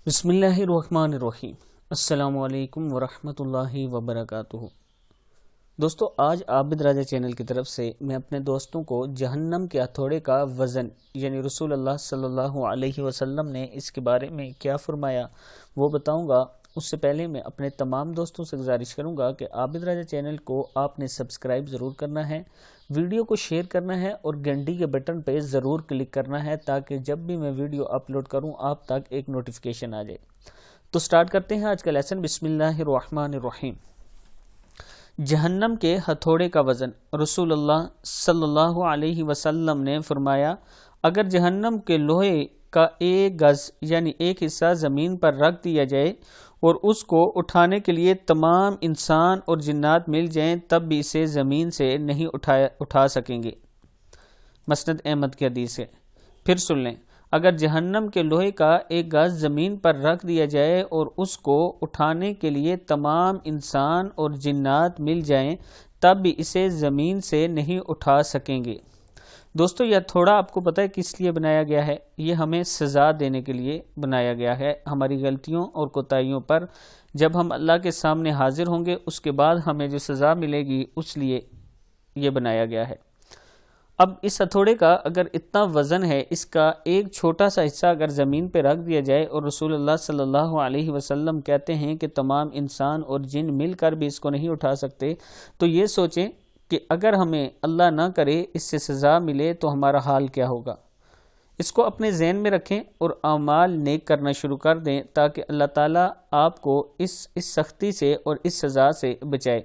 بسم اللہ الرحمن الرحیم۔ السلام علیکم ورحمۃ اللہ وبرکاتہ۔ دوستو، آج عابد راجہ چینل کی طرف سے میں اپنے دوستوں کو جہنم کے ہتھوڑے کا وزن یعنی رسول اللہ صلی اللہ علیہ وسلم نے اس کے بارے میں کیا فرمایا وہ بتاؤں گا۔ اس سے پہلے میں اپنے تمام دوستوں سے گزارش کروں گا کہ عابد راجہ چینل کو آپ نے سبسکرائب ضرور کرنا ہے، ویڈیو کو شیئر کرنا ہے اور گھنٹی کے بٹن پہ ضرور کلک کرنا ہے تاکہ جب بھی میں ویڈیو اپلوڈ کروں آپ تک ایک نوٹیفیکیشن آ جائے۔ تو سٹارٹ کرتے ہیں آج کا لیسن۔ بسم اللہ الرحمن الرحیم۔ جہنم کے ہتھوڑے کا وزن۔ رسول اللہ صلی اللہ علیہ وسلم نے فرمایا، اگر جہنم کے لوہے کا ایک گز یعنی ایک حصہ زمین پر رکھ دیا جائے اور اس کو اٹھانے کے لیے تمام انسان اور جنات مل جائیں تب بھی اسے زمین سے نہیں اٹھا سکیں گے۔ مسند احمد کی حدیث ہے۔ پھر سن لیں، اگر جہنم کے لوہے کا ایک گز زمین پر رکھ دیا جائے اور اس کو اٹھانے کے لیے تمام انسان اور جنات مل جائیں تب بھی اسے زمین سے نہیں اٹھا سکیں گے۔ دوستو، یہ تھوڑا آپ کو پتہ ہے کس لیے بنایا گیا ہے؟ یہ ہمیں سزا دینے کے لیے بنایا گیا ہے، ہماری غلطیوں اور کوتاہیوں پر جب ہم اللہ کے سامنے حاضر ہوں گے اس کے بعد ہمیں جو سزا ملے گی اس لیے یہ بنایا گیا ہے۔ اب اس ہتھوڑے کا اگر اتنا وزن ہے، اس کا ایک چھوٹا سا حصہ اگر زمین پہ رکھ دیا جائے اور رسول اللہ صلی اللہ علیہ وسلم کہتے ہیں کہ تمام انسان اور جن مل کر بھی اس کو نہیں اٹھا سکتے، تو یہ سوچیں کہ اگر ہمیں اللہ نہ کرے اس سے سزا ملے تو ہمارا حال کیا ہوگا۔ اس کو اپنے ذہن میں رکھیں اور اعمال نیک کرنا شروع کر دیں تاکہ اللہ تعالیٰ آپ کو اس سختی سے اور اس سزا سے بچائے۔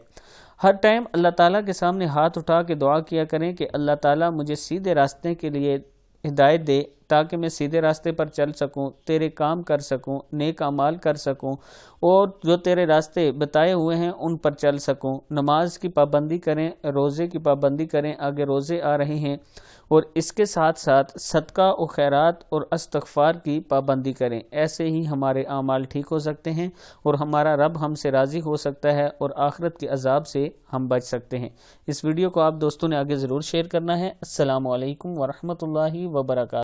ہر ٹائم اللہ تعالیٰ کے سامنے ہاتھ اٹھا کے دعا کیا کریں کہ اللہ تعالیٰ مجھے سیدھے راستے کے لیے ہدایت دے تاکہ میں سیدھے راستے پر چل سکوں، تیرے کام کر سکوں، نیک اعمال کر سکوں اور جو تیرے راستے بتائے ہوئے ہیں ان پر چل سکوں۔ نماز کی پابندی کریں، روزے کی پابندی کریں، آگے روزے آ رہے ہیں، اور اس کے ساتھ ساتھ صدقہ و خیرات اور استغفار کی پابندی کریں۔ ایسے ہی ہمارے اعمال ٹھیک ہو سکتے ہیں اور ہمارا رب ہم سے راضی ہو سکتا ہے اور آخرت کے عذاب سے ہم بچ سکتے ہیں۔ اس ویڈیو کو آپ دوستوں نے آگے ضرور شیئر کرنا ہے۔ السلام علیکم ورحمۃ اللہ وبرکاتہ۔